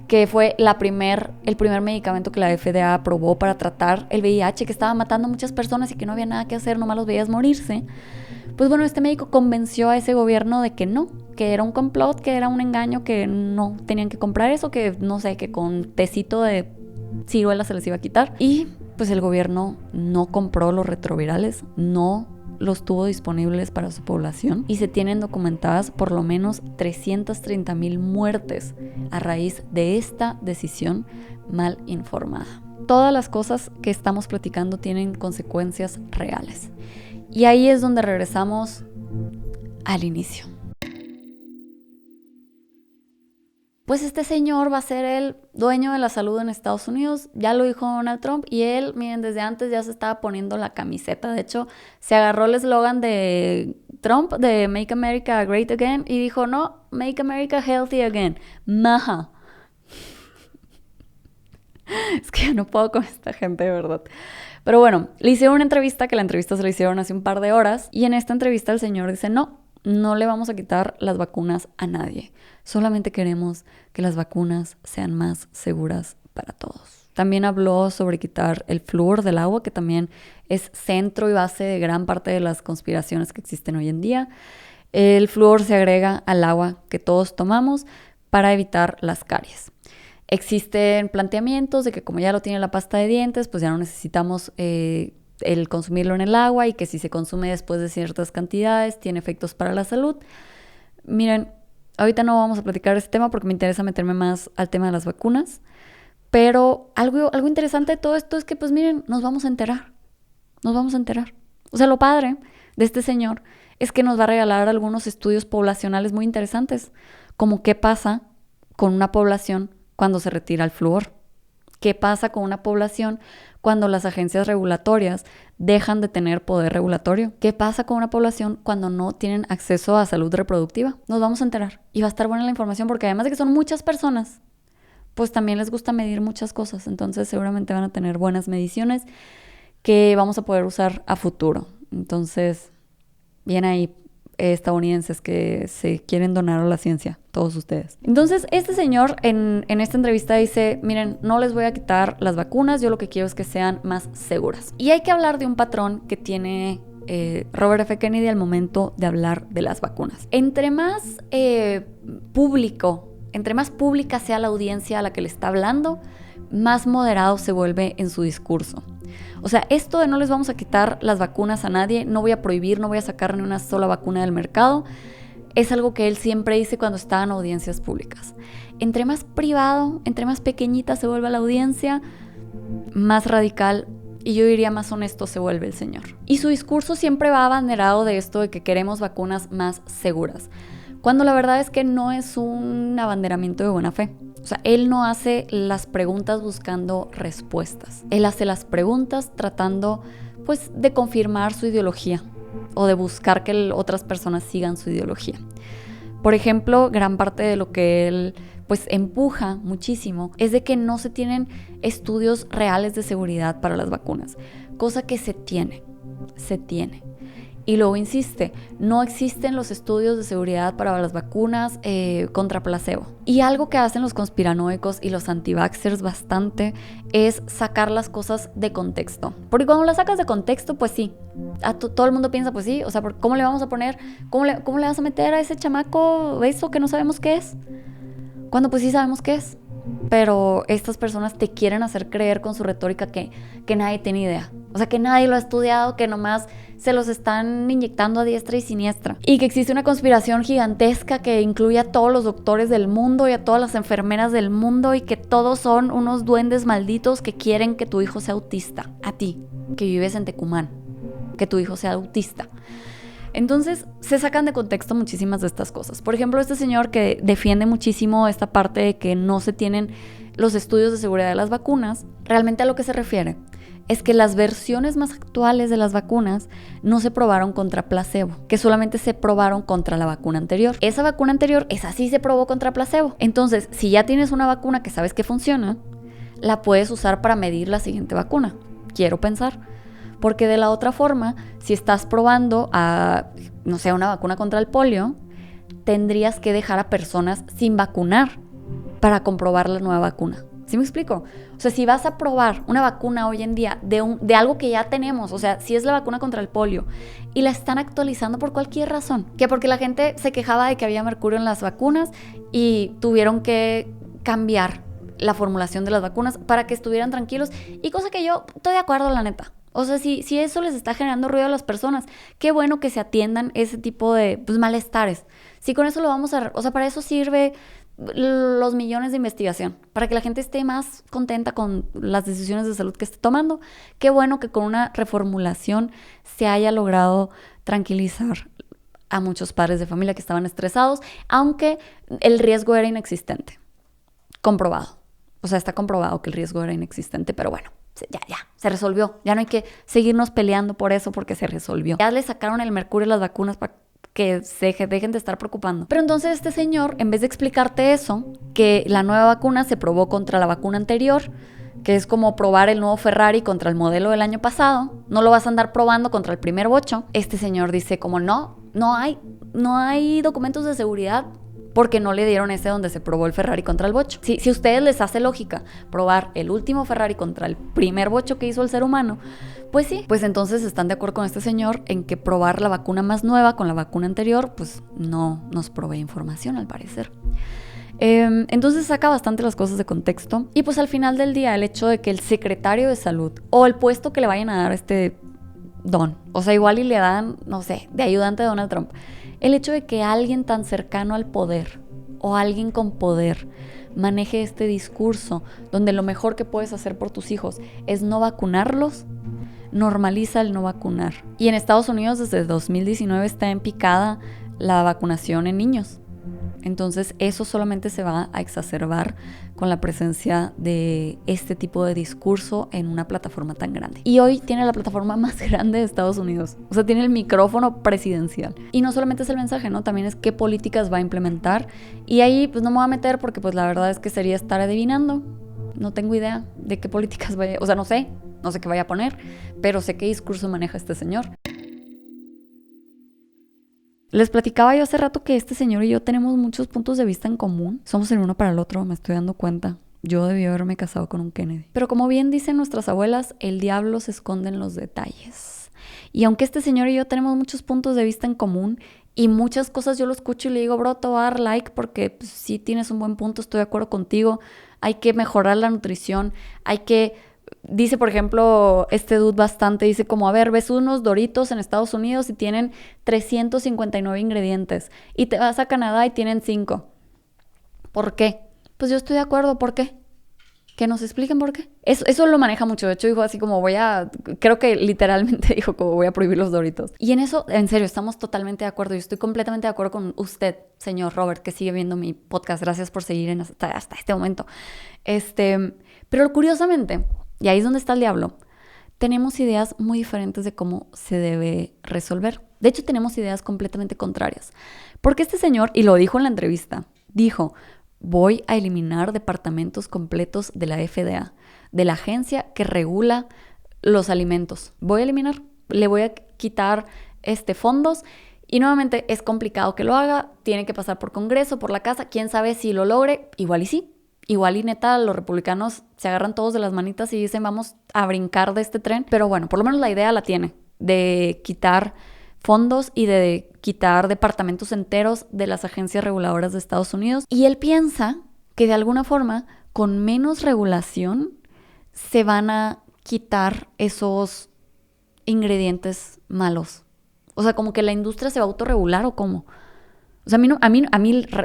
que fue el primer medicamento que la FDA aprobó para tratar el VIH, que estaba matando a muchas personas y que no había nada que hacer, nomás los veías morirse. Pues bueno, este médico convenció a ese gobierno de que no, que era un complot, que era un engaño, que no tenían que comprar eso, que no sé, que con tecito de ciruela se les iba a quitar. Y pues el gobierno no compró los retrovirales, no los tuvo disponibles para su población y se tienen documentadas por lo menos 330,000 muertes a raíz de esta decisión mal informada. Todas las cosas que estamos platicando tienen consecuencias reales. Y ahí es donde regresamos al inicio. Pues este señor va a ser el dueño de la salud en Estados Unidos, ya lo dijo Donald Trump, y él, miren, desde antes ya se estaba poniendo la camiseta. De hecho, se agarró el eslogan de Trump de Make America Great Again y dijo, no, Make America Healthy Again. Maja. Es que ya no puedo con esta gente, de verdad. Pero bueno, le hicieron una entrevista, que la entrevista se la hicieron hace un par de horas, y en esta entrevista el señor dice, no le vamos a quitar las vacunas a nadie. Solamente queremos que las vacunas sean más seguras para todos. También habló sobre quitar el flúor del agua, que también es centro y base de gran parte de las conspiraciones que existen hoy en día. El flúor se agrega al agua que todos tomamos para evitar las caries. Existen planteamientos de que como ya lo tiene la pasta de dientes, pues ya no necesitamos el consumirlo en el agua y que si se consume después de ciertas cantidades tiene efectos para la salud. Miren, ahorita no vamos a platicar de este tema porque me interesa meterme más al tema de las vacunas, pero algo interesante de todo esto es que pues miren, nos vamos a enterar. O sea, lo padre de este señor es que nos va a regalar algunos estudios poblacionales muy interesantes, como qué pasa con una población cuando se retira el flúor. ¿Qué pasa con una población cuando las agencias regulatorias dejan de tener poder regulatorio? ¿Qué pasa con una población cuando no tienen acceso a salud reproductiva? Nos vamos a enterar y va a estar buena la información porque además de que son muchas personas, pues también les gusta medir muchas cosas. Entonces seguramente van a tener buenas mediciones que vamos a poder usar a futuro. Entonces, bien ahí, estadounidenses que se quieren donar a la ciencia, todos ustedes. Entonces, este señor en esta entrevista dice, miren, no les voy a quitar las vacunas, yo lo que quiero es que sean más seguras. Y hay que hablar de un patrón que tiene Robert F. Kennedy al momento de hablar de las vacunas. Entre más pública sea la audiencia a la que le está hablando, más moderado se vuelve en su discurso. O sea, esto de no les vamos a quitar las vacunas a nadie, no voy a prohibir, no voy a sacar ni una sola vacuna del mercado, es algo que él siempre dice cuando está en audiencias públicas. Entre más privado, entre más pequeñita se vuelve la audiencia, más radical y yo diría más honesto se vuelve el señor. Y su discurso siempre va abanderado de esto de que queremos vacunas más seguras, cuando la verdad es que no es un abanderamiento de buena fe. O sea, él no hace las preguntas buscando respuestas. Él hace las preguntas tratando, pues, de confirmar su ideología o de buscar que otras personas sigan su ideología. Por ejemplo, gran parte de lo que él pues empuja muchísimo es de que no se tienen estudios reales de seguridad para las vacunas, cosa que se tiene. Y luego insiste, no existen los estudios de seguridad para las vacunas contra placebo. Y algo que hacen los conspiranoicos y los anti-vaxxers bastante es sacar las cosas de contexto. Porque cuando las sacas de contexto, pues sí, todo el mundo piensa, pues sí, o sea, ¿cómo le vamos a poner, cómo le vas a meter a ese chamaco eso que no sabemos qué es? Cuando pues sí sabemos qué es. Pero estas personas te quieren hacer creer con su retórica que nadie tiene idea. O sea, que nadie lo ha estudiado, que nomás se los están inyectando a diestra y siniestra. Y que existe una conspiración gigantesca que incluye a todos los doctores del mundo y a todas las enfermeras del mundo y que todos son unos duendes malditos que quieren que tu hijo sea autista. A ti, que vives en Tecumán, que tu hijo sea autista. Entonces, se sacan de contexto muchísimas de estas cosas. Por ejemplo, este señor que defiende muchísimo esta parte de que no se tienen los estudios de seguridad de las vacunas, realmente a lo que se refiere es que las versiones más actuales de las vacunas no se probaron contra placebo, que solamente se probaron contra la vacuna anterior. Esa vacuna anterior, esa sí se probó contra placebo. Entonces, si ya tienes una vacuna que sabes que funciona, la puedes usar para medir la siguiente vacuna. Quiero pensar. Porque de la otra forma, si estás probando una vacuna contra el polio, tendrías que dejar a personas sin vacunar para comprobar la nueva vacuna. ¿Sí me explico? O sea, si vas a probar una vacuna hoy en día de algo que ya tenemos, o sea, si es la vacuna contra el polio y la están actualizando por cualquier razón, que porque la gente se quejaba de que había mercurio en las vacunas y tuvieron que cambiar la formulación de las vacunas para que estuvieran tranquilos, y cosa que yo estoy de acuerdo, la neta. O sea, si eso les está generando ruido a las personas, qué bueno que se atiendan ese tipo de malestares. Si con eso lo vamos a... O sea, para eso sirve los millones de investigación, para que la gente esté más contenta con las decisiones de salud que esté tomando. Qué bueno que con una reformulación se haya logrado tranquilizar a muchos padres de familia que estaban estresados, aunque el riesgo era inexistente. Comprobado. O sea, está comprobado que el riesgo era inexistente, pero bueno. Ya, se resolvió. Ya no hay que seguirnos peleando por eso porque se resolvió. Ya le sacaron el mercurio a las vacunas para que se dejen de estar preocupando. Pero entonces este señor, en vez de explicarte eso, que la nueva vacuna se probó contra la vacuna anterior, que es como probar el nuevo Ferrari contra el modelo del año pasado, no lo vas a andar probando contra el primer bocho. Este señor dice como no hay documentos de seguridad porque no le dieron ese donde se probó el Ferrari contra el bocho. Si a ustedes les hace lógica probar el último Ferrari contra el primer bocho que hizo el ser humano, pues sí, pues entonces están de acuerdo con este señor en que probar la vacuna más nueva con la vacuna anterior, pues no nos provee información al parecer. Entonces saca bastante las cosas de contexto. Y pues al final del día, el hecho de que el secretario de salud o el puesto que le vayan a dar a este don, o sea, igual y le dan, no sé, de ayudante de Donald Trump, el hecho de que alguien tan cercano al poder o alguien con poder maneje este discurso donde lo mejor que puedes hacer por tus hijos es no vacunarlos, normaliza el no vacunar. Y en Estados Unidos desde 2019 está en picada la vacunación en niños. Entonces eso solamente se va a exacerbar con la presencia de este tipo de discurso en una plataforma tan grande. Y hoy tiene la plataforma más grande de Estados Unidos. O sea, tiene el micrófono presidencial. Y no solamente es el mensaje, ¿no? También es qué políticas va a implementar. Y ahí pues no me voy a meter porque pues la verdad es que sería estar adivinando. No tengo idea de qué políticas vaya... O sea, no sé qué vaya a poner, pero sé qué discurso maneja este señor. Les platicaba yo hace rato que este señor y yo tenemos muchos puntos de vista en común. Somos el uno para el otro, me estoy dando cuenta. Yo debí haberme casado con un Kennedy. Pero como bien dicen nuestras abuelas, el diablo se esconde en los detalles. Y aunque este señor y yo tenemos muchos puntos de vista en común y muchas cosas yo lo escucho y le digo, bro, te voy a dar like porque pues, sí tienes un buen punto, estoy de acuerdo contigo. Hay que mejorar la nutrición, hay que... Dice, por ejemplo, este dude bastante, dice como, a ver, ves unos Doritos en Estados Unidos y tienen 359 ingredientes y te vas a Canadá y tienen 5. ¿Por qué? Pues yo estoy de acuerdo, ¿por qué? Que nos expliquen por qué. Eso lo maneja mucho. De hecho, dijo así como creo que literalmente dijo como voy a prohibir los Doritos. Y en eso, en serio, estamos totalmente de acuerdo. Yo estoy completamente de acuerdo con usted, señor Robert, que sigue viendo mi podcast. Gracias por seguir hasta este momento. Pero curiosamente, y ahí es donde está el diablo, tenemos ideas muy diferentes de cómo se debe resolver. De hecho, tenemos ideas completamente contrarias. Porque este señor, y lo dijo en la entrevista, dijo: voy a eliminar departamentos completos de la FDA, de la agencia que regula los alimentos. Voy a eliminar, le voy a quitar fondos, y nuevamente es complicado que lo haga, tiene que pasar por Congreso, por la casa, quién sabe si lo logre, igual y sí. Igual y neta, los republicanos se agarran todos de las manitas y dicen vamos a brincar de este tren, pero bueno, por lo menos la idea la tiene, de quitar fondos y de quitar departamentos enteros de las agencias reguladoras de Estados Unidos. Y él piensa que de alguna forma, con menos regulación, se van a quitar esos ingredientes malos. O sea, como que la industria se va a autorregular, ¿o cómo? O sea,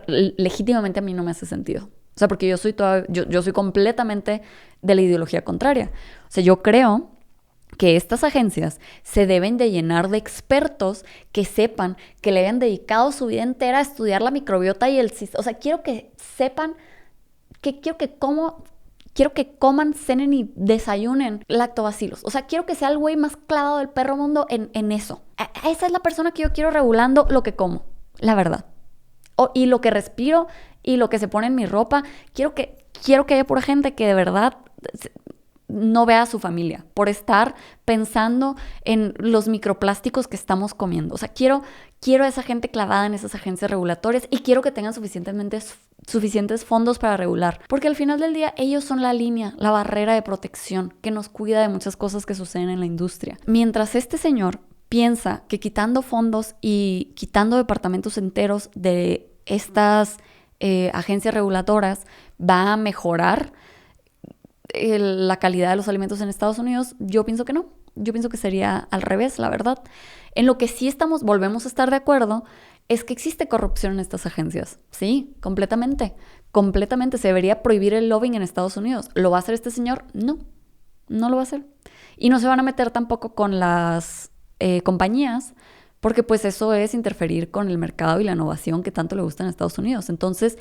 legítimamente a mí no me hace sentido. O sea, porque yo soy completamente de la ideología contraria. O sea, yo creo que estas agencias se deben de llenar de expertos que sepan, que le hayan dedicado su vida entera a estudiar la microbiota y el sistema. O sea, quiero que sepan, quiero que coman, cenen y desayunen lactobacilos. O sea, quiero que sea el güey más clavado del perro mundo en eso. Esa es la persona que yo quiero regulando lo que como, la verdad. Y lo que respiro y lo que se pone en mi ropa. Quiero que haya pura gente que de verdad no vea a su familia por estar pensando en los microplásticos que estamos comiendo. O sea, quiero a esa gente clavada en esas agencias regulatorias y quiero que tengan suficientes fondos para regular. Porque al final del día ellos son la línea, la barrera de protección que nos cuida de muchas cosas que suceden en la industria. Mientras este señor piensa que quitando fondos y quitando departamentos enteros de estas agencias reguladoras va a mejorar la calidad de los alimentos en Estados Unidos, yo pienso que no. Yo pienso que sería al revés, la verdad. En lo que sí volvemos a estar de acuerdo, es que existe corrupción en estas agencias. Sí, completamente. Completamente. Se debería prohibir el lobbying en Estados Unidos. ¿Lo va a hacer este señor? No, no lo va a hacer. Y no se van a meter tampoco con las compañías, porque pues eso es interferir con el mercado y la innovación que tanto le gusta en Estados Unidos. Entonces,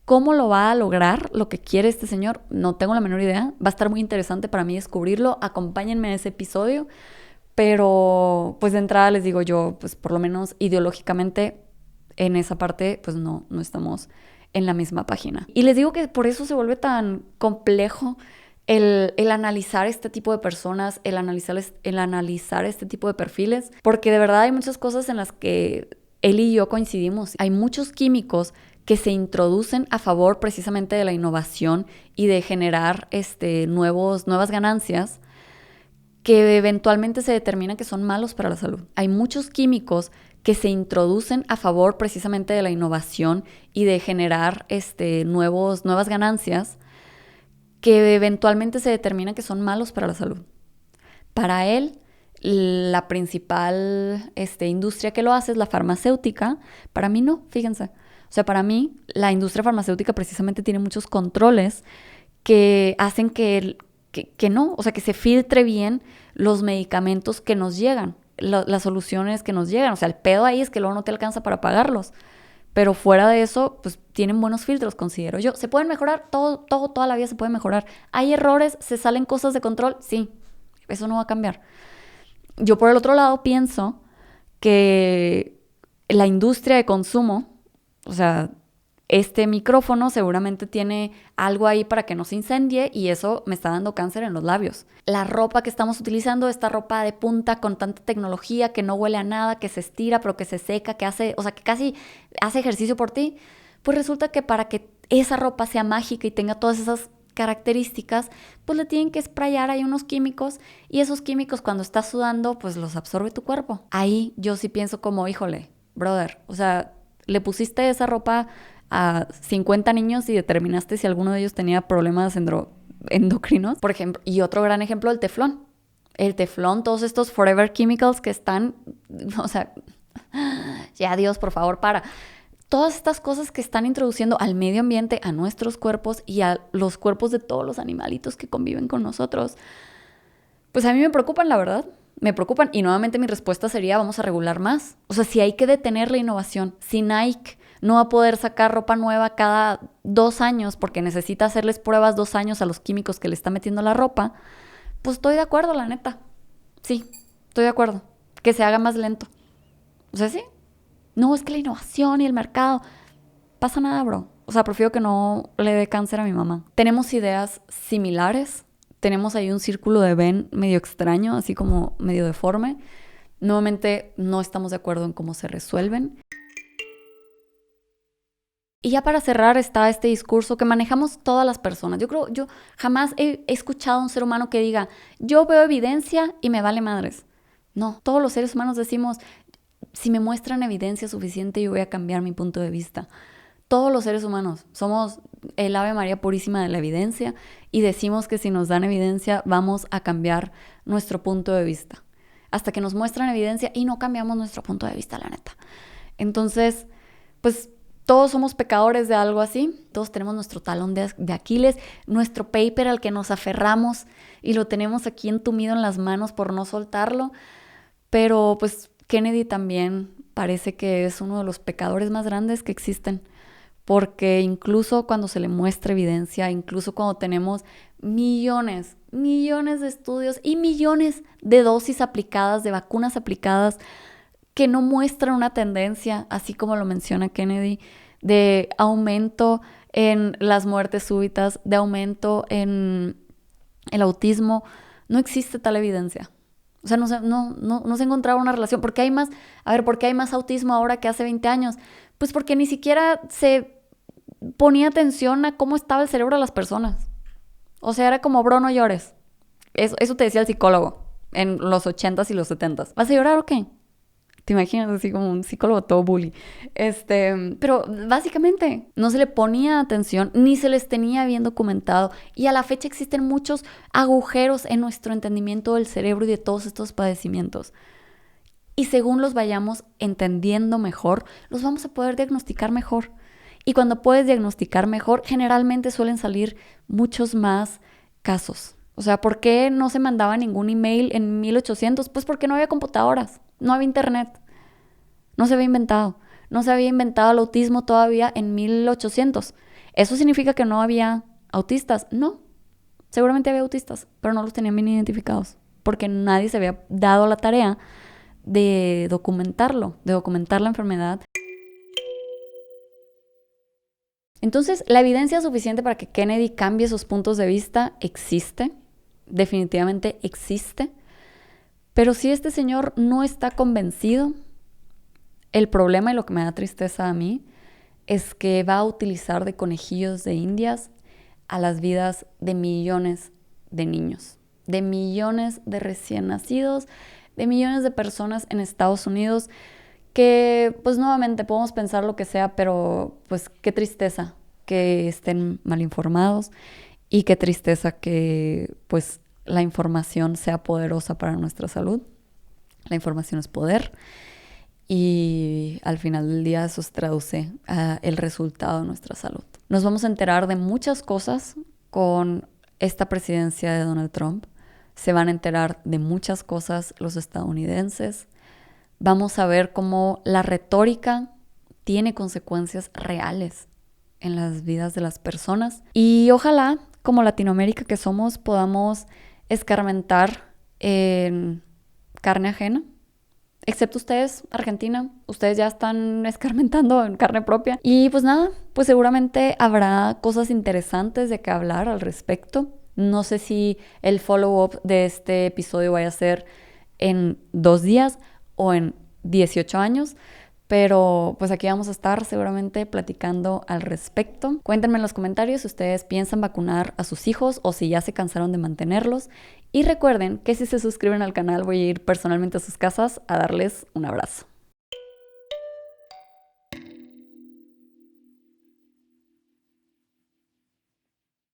¿cómo lo va a lograr lo que quiere este señor? No tengo la menor idea. Va a estar muy interesante para mí descubrirlo. Acompáñenme a ese episodio. Pero pues de entrada les digo yo, pues por lo menos ideológicamente en esa parte pues no estamos en la misma página. Y les digo que por eso se vuelve tan complejo el analizar este tipo de personas, el analizar este tipo de perfiles, porque de verdad hay muchas cosas en las que él y yo coincidimos. Hay muchos químicos que se introducen a favor precisamente de la innovación y de generar nuevas ganancias que eventualmente se determina que son malos para la salud. Hay muchos químicos que se introducen a favor precisamente de la innovación y de generar nuevas ganancias que eventualmente se determina que son malos para la salud. Para él, la principal industria que lo hace es la farmacéutica. Para mí no, fíjense. O sea, para mí la industria farmacéutica precisamente tiene muchos controles que hacen que no, o sea, que se filtre bien los medicamentos que nos llegan, las soluciones que nos llegan. O sea, el pedo ahí es que luego no te alcanza para pagarlos. Pero fuera de eso, pues tienen buenos filtros, considero yo. ¿Se pueden mejorar? Toda la vida se puede mejorar. ¿Hay errores? ¿Se salen cosas de control? Sí, eso no va a cambiar. Yo por el otro lado pienso que la industria de consumo, o sea, este micrófono seguramente tiene algo ahí para que no se incendie y eso me está dando cáncer en los labios. La ropa que estamos utilizando, esta ropa de punta con tanta tecnología que no huele a nada, que se estira pero que se seca, que casi hace ejercicio por ti, pues resulta que para que esa ropa sea mágica y tenga todas esas características, pues le tienen que sprayar ahí unos químicos y esos químicos cuando estás sudando, pues los absorbe tu cuerpo. Ahí yo sí pienso como, híjole, brother, o sea, le pusiste esa ropa a 50 niños y determinaste si alguno de ellos tenía problemas endocrinos, por ejemplo. Y otro gran ejemplo, el teflón. El teflón, todos estos forever chemicals que están, o sea, ya Dios, por favor, para. todas estas cosas que están introduciendo al medio ambiente, a nuestros cuerpos y a los cuerpos de todos los animalitos que conviven con nosotros, pues a mí me preocupan, la verdad. Me preocupan. Y nuevamente mi respuesta sería, vamos a regular más. O sea, si hay que detener la innovación, si Nike no va a poder sacar ropa nueva cada 2 años porque necesita hacerles pruebas 2 años a los químicos que le está metiendo la ropa, pues estoy de acuerdo, la neta. Sí, estoy de acuerdo. Que se haga más lento. O sea, sí. No, es que la innovación y el mercado... Pasa nada, bro. O sea, prefiero que no le dé cáncer a mi mamá. Tenemos ideas similares. Tenemos ahí un círculo de Venn medio extraño, así como medio deforme. Nuevamente, no estamos de acuerdo en cómo se resuelven. Y ya para cerrar está este discurso que manejamos todas las personas. Yo jamás he escuchado a un ser humano que diga, yo veo evidencia y me vale madres. No, todos los seres humanos decimos, si me muestran evidencia suficiente, yo voy a cambiar mi punto de vista. Todos los seres humanos somos el Ave María purísima de la evidencia y decimos que si nos dan evidencia vamos a cambiar nuestro punto de vista. Hasta que nos muestran evidencia y no cambiamos nuestro punto de vista, la neta. Entonces, pues todos somos pecadores de algo así. Todos tenemos nuestro talón de Aquiles, nuestro paper al que nos aferramos y lo tenemos aquí entumido en las manos por no soltarlo. Pero pues Kennedy también parece que es uno de los pecadores más grandes que existen. Porque incluso cuando se le muestra evidencia, incluso cuando tenemos millones de estudios y millones de dosis aplicadas, de vacunas aplicadas, que no muestran una tendencia, así como lo menciona Kennedy, de aumento en las muertes súbitas, de aumento en el autismo, no existe tal evidencia. O sea, no se ha encontrado una relación. ¿Por qué hay más autismo ahora que hace 20 años? Pues porque ni siquiera se ponía atención a cómo estaba el cerebro de las personas. O sea, era como, bro, no llores. Eso te decía el psicólogo en los 80s y los 70s. ¿Vas a llorar o qué? ¿Te imaginas así como un psicólogo todo bully? Pero básicamente no se le ponía atención ni se les tenía bien documentado. Y a la fecha existen muchos agujeros en nuestro entendimiento del cerebro y de todos estos padecimientos. Y según los vayamos entendiendo mejor, los vamos a poder diagnosticar mejor. Y cuando puedes diagnosticar mejor, generalmente suelen salir muchos más casos. O sea, ¿por qué no se mandaba ningún email en 1800? Pues porque no había computadoras, no había internet. No se había inventado. No se había inventado el autismo todavía en 1800. ¿Eso significa que no había autistas? No. Seguramente había autistas, pero no los tenían bien identificados. Porque nadie se había dado la tarea de documentarlo, de documentar la enfermedad. Entonces, la evidencia suficiente para que Kennedy cambie sus puntos de vista existe, definitivamente existe, pero si este señor no está convencido, el problema y lo que me da tristeza a mí es que va a utilizar de conejillos de indias a las vidas de millones de niños, de millones de recién nacidos, de millones de personas en Estados Unidos que pues nuevamente podemos pensar lo que sea, pero pues qué tristeza que estén mal informados y qué tristeza que pues la información sea poderosa para nuestra salud. La información es poder y al final del día eso se traduce a el resultado de nuestra salud. Nos vamos a enterar de muchas cosas con esta presidencia de Donald Trump. Se van a enterar de muchas cosas los estadounidenses. Vamos a ver cómo la retórica tiene consecuencias reales en las vidas de las personas. Y ojalá, como Latinoamérica que somos, podamos escarmentar en carne ajena. Excepto ustedes, Argentina, ustedes ya están escarmentando en carne propia. Y pues nada, pues seguramente habrá cosas interesantes de que hablar al respecto. No sé si el follow-up de este episodio vaya a ser en 2 días o en 18 años, pero pues aquí vamos a estar seguramente platicando al respecto. Cuéntenme en los comentarios si ustedes piensan vacunar a sus hijos o si ya se cansaron de mantenerlos. Y recuerden que si se suscriben al canal voy a ir personalmente a sus casas a darles un abrazo.